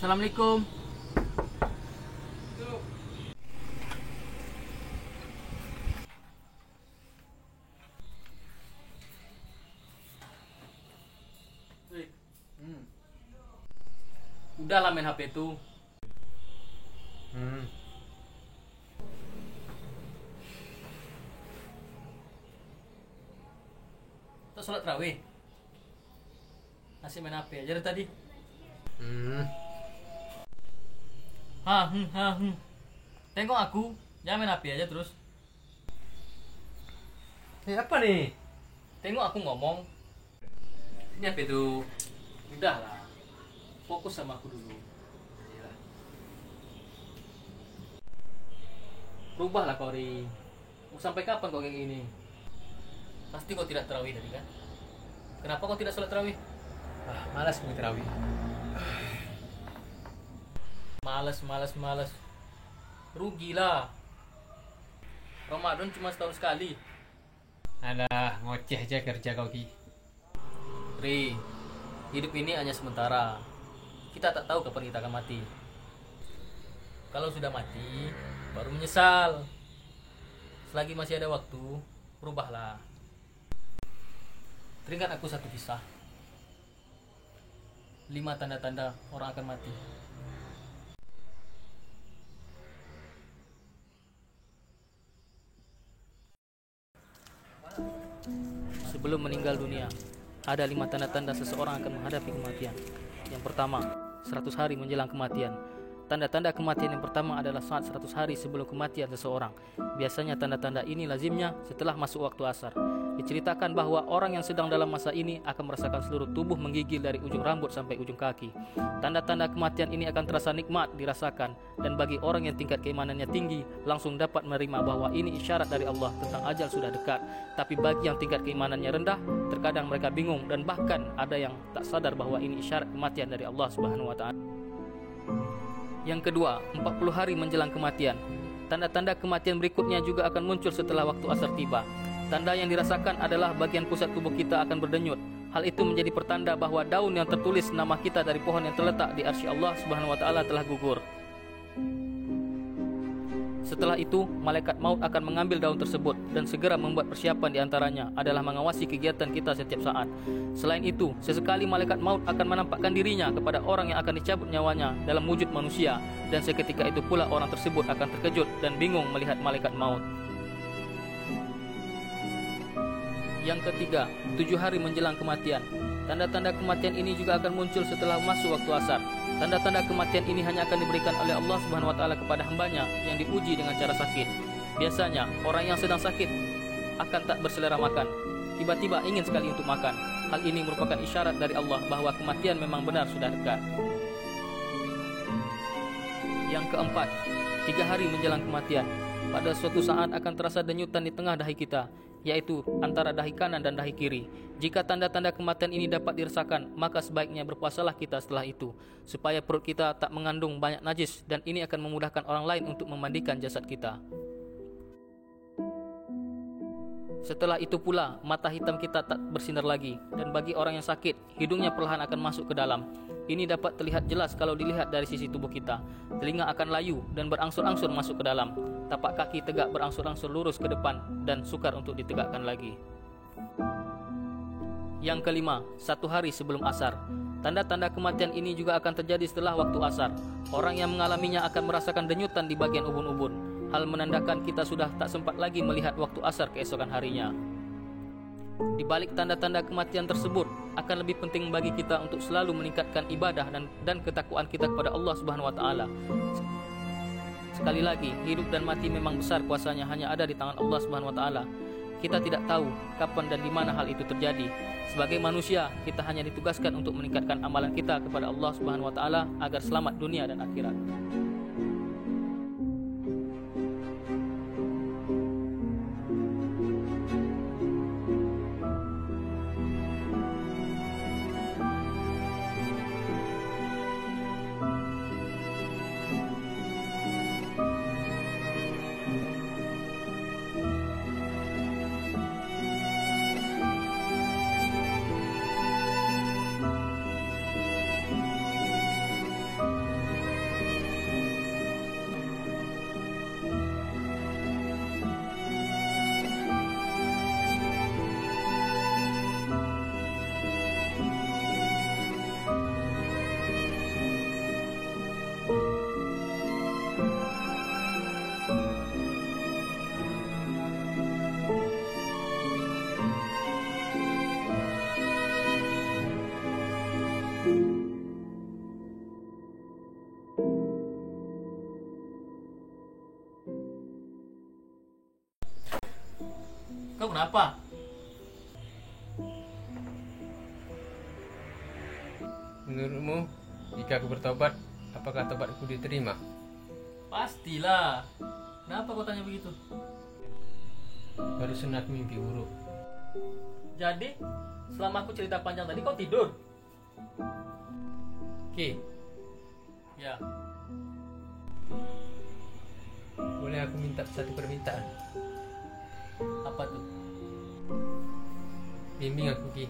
Assalamualaikum. Udahlah main HP itu. Terus sholat tarawih. Masih main HP aja dari tadi. Tengok aku, jangan main HP aja terus. Apa nih? Tengok aku ngomong. Ini HP itu. Udahlah. Fokus sama aku dulu. Iyalah. Rubahlah kau, Ri. Mau sampai kapan kau kayak gini? Pasti kau tidak tarawih tadi kan? Kenapa kau tidak sholat tarawih? Malas mau terawih. Malas. Rugilah. Ramadan cuma setahun sekali. Alah, ngoceh aja kerja kau Ki. Ri, hidup ini hanya sementara. Kita tak tahu kapan kita akan mati. Kalau sudah mati, baru menyesal. Selagi masih ada waktu, berubahlah. Teringat aku satu kisah. 5 tanda-tanda orang akan mati. Sebelum meninggal dunia, ada 5 tanda-tanda seseorang akan menghadapi kematian. Yang pertama, 100 hari menjelang kematian. Tanda-tanda kematian yang pertama adalah saat 100 hari sebelum kematian seseorang. Biasanya tanda-tanda ini lazimnya setelah masuk waktu asar. Diceritakan bahwa orang yang sedang dalam masa ini akan merasakan seluruh tubuh menggigil dari ujung rambut sampai ujung kaki. Tanda-tanda kematian ini akan terasa nikmat dirasakan, dan bagi orang yang tingkat keimanannya tinggi langsung dapat menerima bahwa ini isyarat dari Allah tentang ajal sudah dekat. Tapi bagi yang tingkat keimanannya rendah, terkadang mereka bingung dan bahkan ada yang tak sadar bahwa ini isyarat kematian dari Allah Subhanahu wa taala. Yang kedua, 40 hari menjelang kematian. Tanda-tanda kematian berikutnya juga akan muncul setelah waktu asar tiba. Tanda yang dirasakan adalah bagian pusat tubuh kita akan berdenyut. Hal itu menjadi pertanda bahwa daun yang tertulis nama kita dari pohon yang terletak di arsy Allah Subhanahu wa taala telah gugur. Setelah itu, malaikat maut akan mengambil daun tersebut dan segera membuat persiapan di antaranya adalah mengawasi kegiatan kita setiap saat. Selain itu, sesekali malaikat maut akan menampakkan dirinya kepada orang yang akan dicabut nyawanya dalam wujud manusia, dan seketika itu pula orang tersebut akan terkejut dan bingung melihat malaikat maut. Yang ketiga, 7 hari menjelang kematian. Tanda-tanda kematian ini juga akan muncul setelah masuk waktu asar. Tanda-tanda kematian ini hanya akan diberikan oleh Allah Subhanahu wa taala kepada hambanya yang diuji dengan cara sakit. Biasanya, orang yang sedang sakit akan tak berselera makan. Tiba-tiba ingin sekali untuk makan. Hal ini merupakan isyarat dari Allah bahwa kematian memang benar sudah dekat. Yang keempat, 3 hari menjelang kematian. Pada suatu saat akan terasa denyutan di tengah dahi kita, yaitu antara dahi kanan dan dahi kiri. Jika tanda-tanda kematian ini dapat dirasakan, maka sebaiknya berpuasalah kita setelah itu, supaya perut kita tak mengandung banyak najis, dan ini akan memudahkan orang lain untuk memandikan jasad kita. Setelah itu pula, mata hitam kita tak bersinar lagi, dan bagi orang yang sakit, hidungnya perlahan akan masuk ke dalam. Ini dapat terlihat jelas kalau dilihat dari sisi tubuh kita. Telinga akan layu dan berangsur-angsur masuk ke dalam. Tapak kaki tegak berangsur-angsur lurus ke depan dan sukar untuk ditegakkan lagi. Yang kelima, 1 hari sebelum asar. Tanda-tanda kematian ini juga akan terjadi setelah waktu asar. Orang yang mengalaminya akan merasakan denyutan di bagian ubun-ubun. Hal menandakan kita sudah tak sempat lagi melihat waktu asar keesokan harinya. Di balik tanda-tanda kematian tersebut, akan lebih penting bagi kita untuk selalu meningkatkan ibadah dan ketakwaan kita kepada Allah Subhanahu wa taala. Sekali lagi, hidup dan mati memang besar kuasanya hanya ada di tangan Allah Subhanahu wa taala. Kita tidak tahu kapan dan di mana hal itu terjadi. Sebagai manusia, kita hanya ditugaskan untuk meningkatkan amalan kita kepada Allah Subhanahu wa taala agar selamat dunia dan akhirat. Kau kenapa? Menurutmu, jika aku bertobat, apakah tobatku diterima? Pastilah. Kenapa kau tanya begitu? Barusan aku mimpi buruk. Jadi, selama aku cerita panjang tadi kau tidur? Ki, Ya. boleh aku minta satu permintaan? Apa tuh? Bimbing aku, Ki.